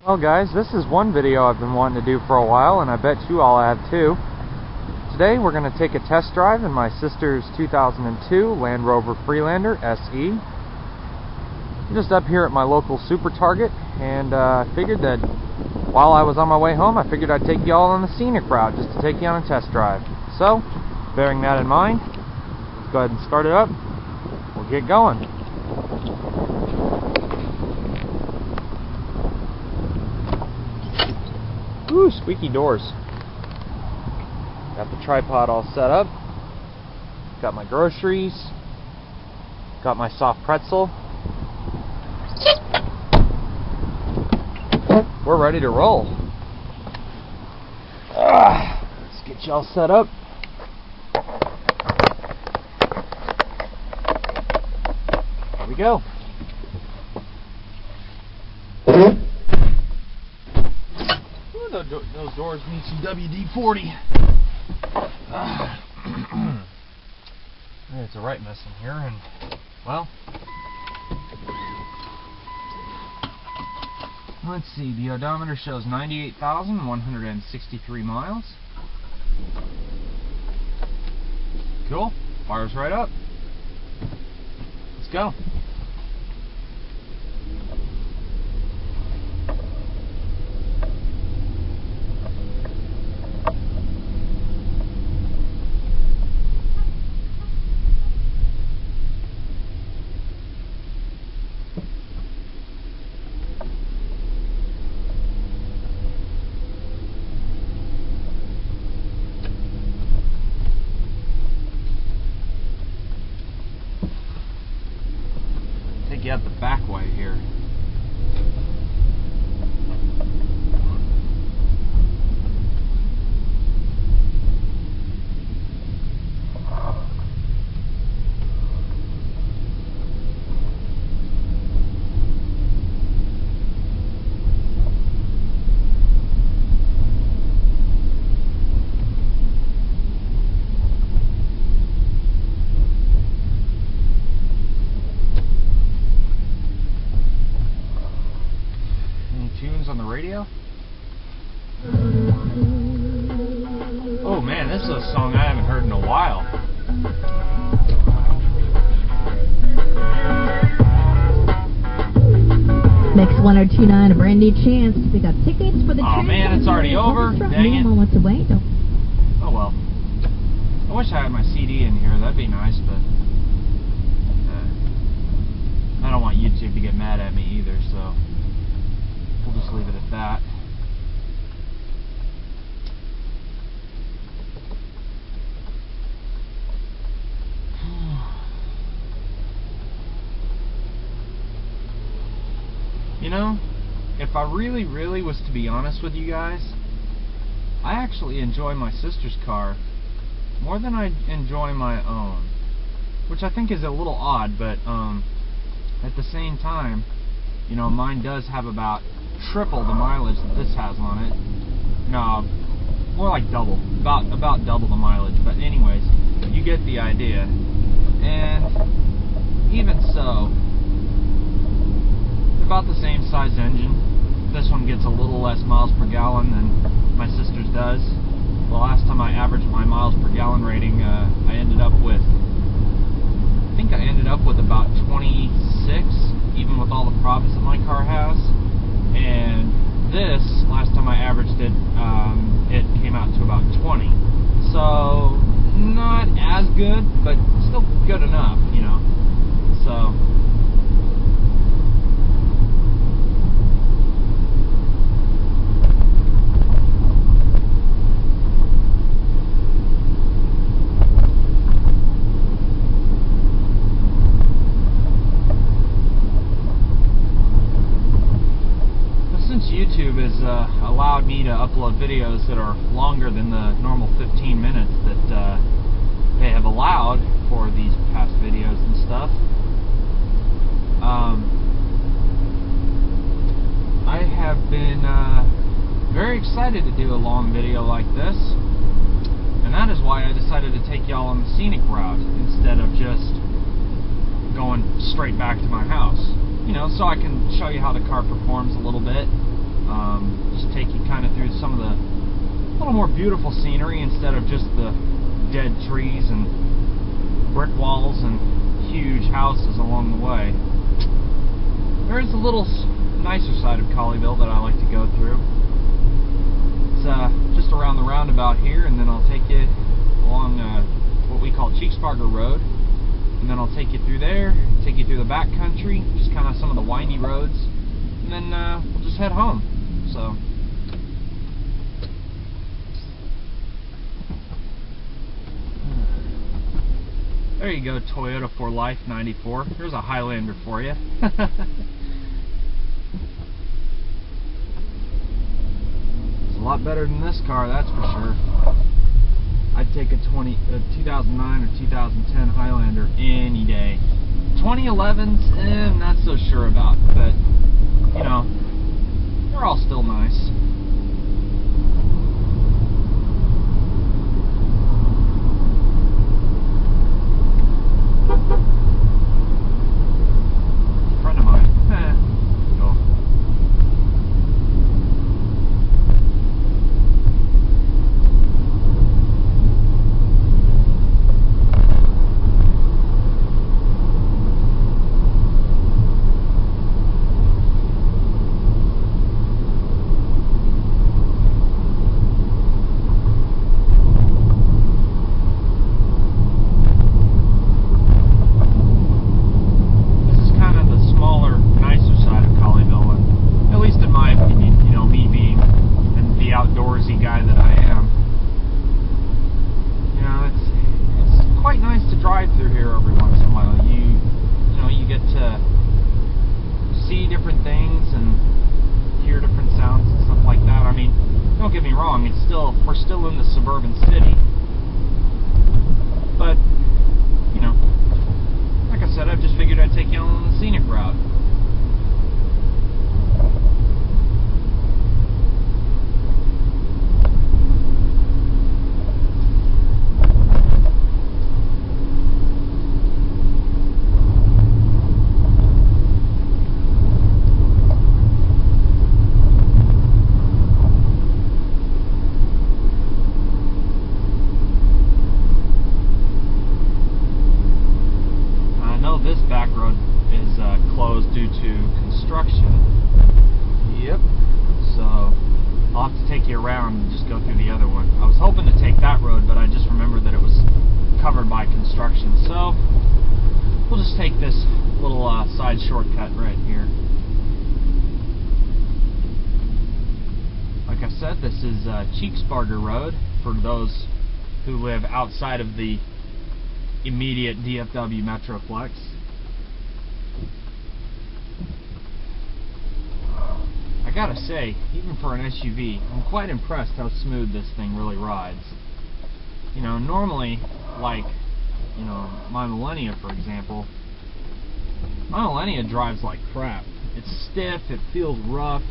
Well guys, this is one video I've been wanting to do for a while, and I bet you all have too. Today we're going to take a test drive in my sister's 2002 Land Rover Freelander SE. I'm just up here at my local Super Target, and I figured that while I was on my way home, I figured I'd take you all on the scenic route just to take you on a test drive. So, bearing that in mind, let's go ahead and start it up. We'll get going. Ooh, squeaky doors. Got the tripod all set up. Got my groceries. Got my soft pretzel. We're ready to roll. Let's get y'all set up. Here we go. Those doors need some WD-40. It's a right mess in here, and well, let's see. The odometer shows 98,163 miles. Cool. Fires right up. Let's go. You have the back way here. On the radio? Oh man, this is a song I haven't heard in a while. Next 1029, a brand new chance to pick up tickets for the Oh man, it's already over. Dang it. Moments away. Oh well. I wish I had my CD in here. That'd be nice, but I don't want YouTube to get mad at me either, so we'll just leave it at that. You know, if I really was to be honest with you guys, I actually enjoy my sister's car more than I enjoy my own, which I think is a little odd, but at the same time, you know, mine does have about triple the mileage that this has on it. No, more like double. About double the mileage. But anyways, you get the idea. And even so, about the same size engine. This one gets a little less miles per gallon than my sister's does. The last time I averaged my miles per gallon rating, I ended up with about 26, even with all the problems that my car has. And this, last time I averaged it, it came out to about 20. So, not as good, but still good enough, you know. So, YouTube has allowed me to upload videos that are longer than the normal 15 minutes that they have allowed for these past videos and stuff. I have been very excited to do a long video like this, and that is why I decided to take y'all on the scenic route instead of just going straight back to my house. You know, so I can show you how the car performs a little bit. little more beautiful scenery instead of just the dead trees and brick walls and huge houses along the way. There is a little nicer side of Colleyville that I like to go through. It's just around the roundabout here, and then I'll take you along what we call Cheeksparger Road, and then I'll take you through there, take you through the back country, just kind of some of the windy roads, and then we'll just head home. So there you go, Toyota for Life 94. There's a Highlander for you. It's a lot better than this car, that's for sure. I'd take a 2009 or 2010 Highlander any day. 2011s, I'm not so sure about, but you know, they're all still nice. Drive through here every once in a while. You know, you get to see different things and hear different sounds and stuff like that. I mean, don't get me wrong, we're still in the suburban city, but you know, like I said, I've just figured I'd take you on the scenic route. This back road is closed due to construction. Yep. So I'll have to take you around and just go through the other one. I was hoping to take that road, but I just remembered that it was covered by construction. So we'll just take this little side shortcut right here. Like I said, this is Cheeksparger Road for those who live outside of the immediate DFW Metroplex. I gotta say, even for an SUV, I'm quite impressed how smooth this thing really rides. You know, normally, like, you know, my Millennia, for example, my Millennia drives like crap. It's stiff, it feels rough.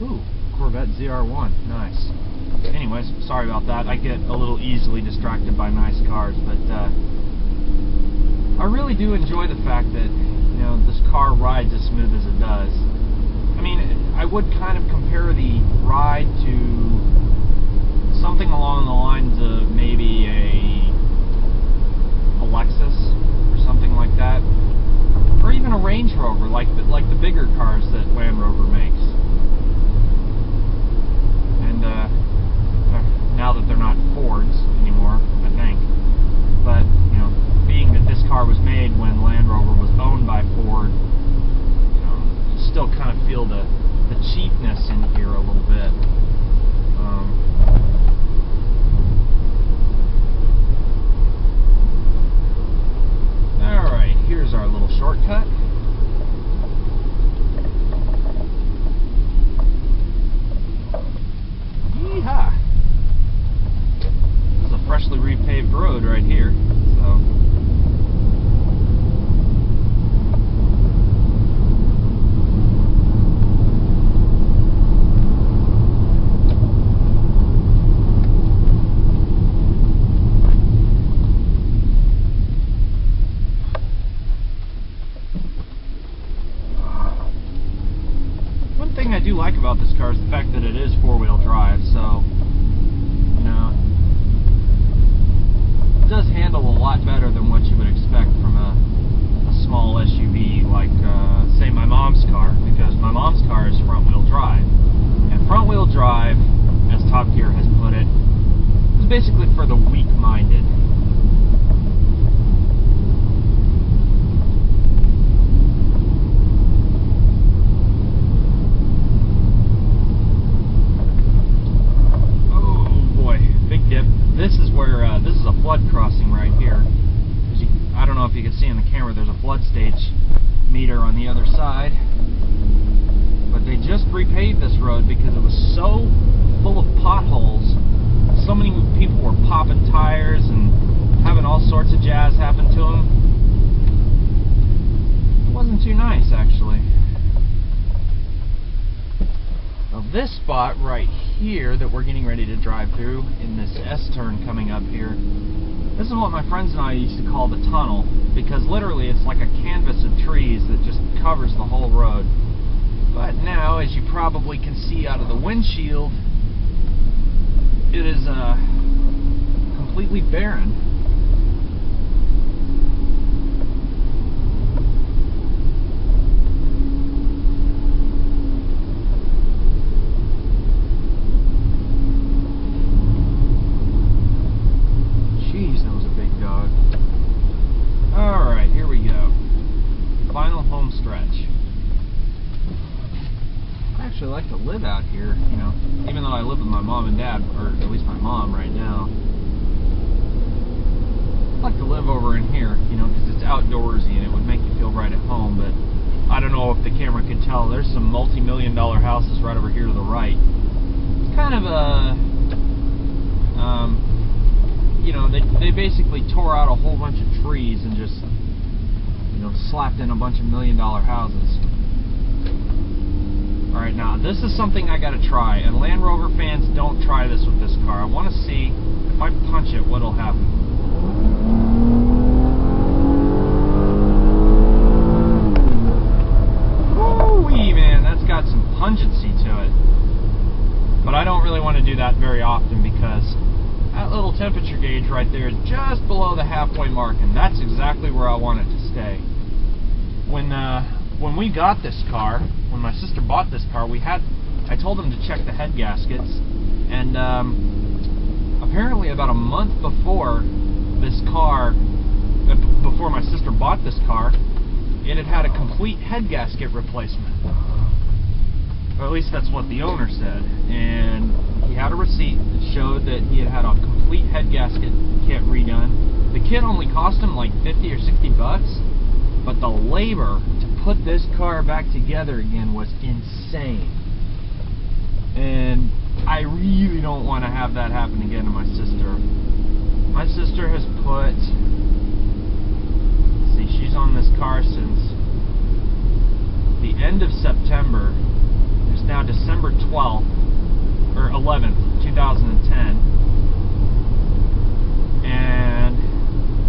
Ooh, Corvette ZR1, nice. Anyways, sorry about that. I get a little easily distracted by nice cars, but I really do enjoy the fact that, you know, this car rides as smooth as it does. I mean, I would kind of compare the ride to something along the lines of maybe a Lexus or something like that, or even a Range Rover, like the bigger cars that Land Rover makes. And now that they're not Fords anymore, I think, but you know, being that this car was made when Land Rover was owned by Ford, you know, you still kind of feel the cheapness in here a little bit. Alright, here's our little shortcut. Yeehaw! This is a freshly repaved road right here, so. One thing I do like about this car is the fact that it is four-wheel drive, so does handle a lot better than what you would expect from a small SUV like, say, my mom's car, because my mom's car is front-wheel drive. And front-wheel drive, as Top Gear has put it, is basically for the weak-minded. This is where, this is a flood crossing right here. I don't know if you can see in the camera, there's a flood stage meter on the other side. But they just repaved this road because it was so full of potholes. So many people were popping tires and having all sorts of jazz happen to them. It wasn't too nice, actually. Now this spot right here that we're getting ready to drive through in this S-turn coming up here, this is what my friends and I used to call the tunnel, because literally it's like a canvas of trees that just covers the whole road. But now, as you probably can see out of the windshield, it is completely barren. I like to live out here, you know, even though I live with my mom and dad, or at least my mom right now. I like to live over in here, you know, because it's outdoorsy and it would make you feel right at home, but I don't know if the camera could tell, there's some multi-million-dollar houses right over here to the right. It's kind of a, you know, they basically tore out a whole bunch of trees and just, you know, slapped in a bunch of million-dollar houses. Alright, now this is something I gotta try, and Land Rover fans, don't try this with this car. I want to see if I punch it, what'll happen. Woo-wee, man, that's got some pungency to it. But I don't really want to do that very often because that little temperature gauge right there is just below the halfway mark, and that's exactly where I want it to stay. When we got this car, when my sister bought this car, I told them to check the head gaskets, and apparently about a month before this car, before my sister bought this car, it had had a complete head gasket replacement. Or at least that's what the owner said. And he had a receipt that showed that he had had a complete head gasket kit redone. The kit only cost him like 50 or 60 bucks, but the labor to put this car back together again was insane. And I really don't want to have that happen again to my sister. My sister has put, let's see, she's on this car since the end of September. It's now December 12th, or 11th, 2010. And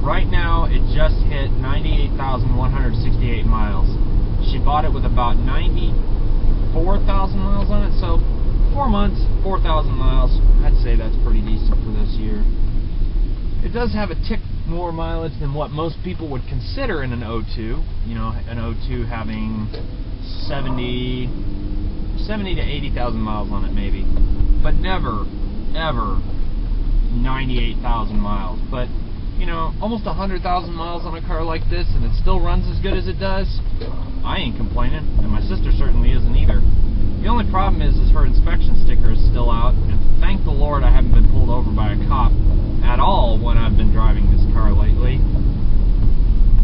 right now, it just hit 98,168 miles. She bought it with about 94,000 miles on it, so 4 months, 4,000 miles. I'd say that's pretty decent for this year. It does have a tick more mileage than what most people would consider in an O2. You know, an O2 having 70 to 80,000 miles on it maybe. But never, ever 98,000 miles. But you know, almost 100,000 miles on a car like this, and it still runs as good as it does. I ain't complaining, and my sister certainly isn't either. The only problem is her inspection sticker is still out, and thank the Lord I haven't been pulled over by a cop at all when I've been driving this car lately.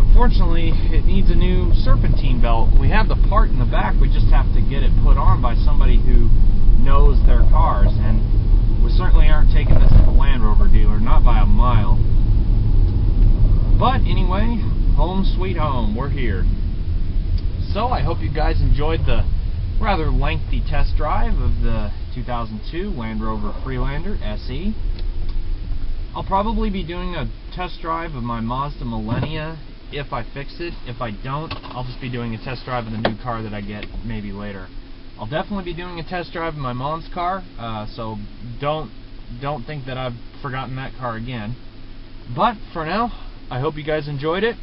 Unfortunately, it needs a new serpentine belt. We have the part in the back, we just have to get it put on by somebody who knows their cars, and we certainly aren't taking this to the Land Rover dealer, not by a mile. But anyway, home sweet home, we're here. So I hope you guys enjoyed the rather lengthy test drive of the 2002 Land Rover Freelander SE. I'll probably be doing a test drive of my Mazda Millennia if I fix it. If I don't, I'll just be doing a test drive of the new car that I get maybe later. I'll definitely be doing a test drive of my mom's car, so don't think that I've forgotten that car again. But for now, I hope you guys enjoyed it.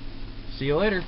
See you later.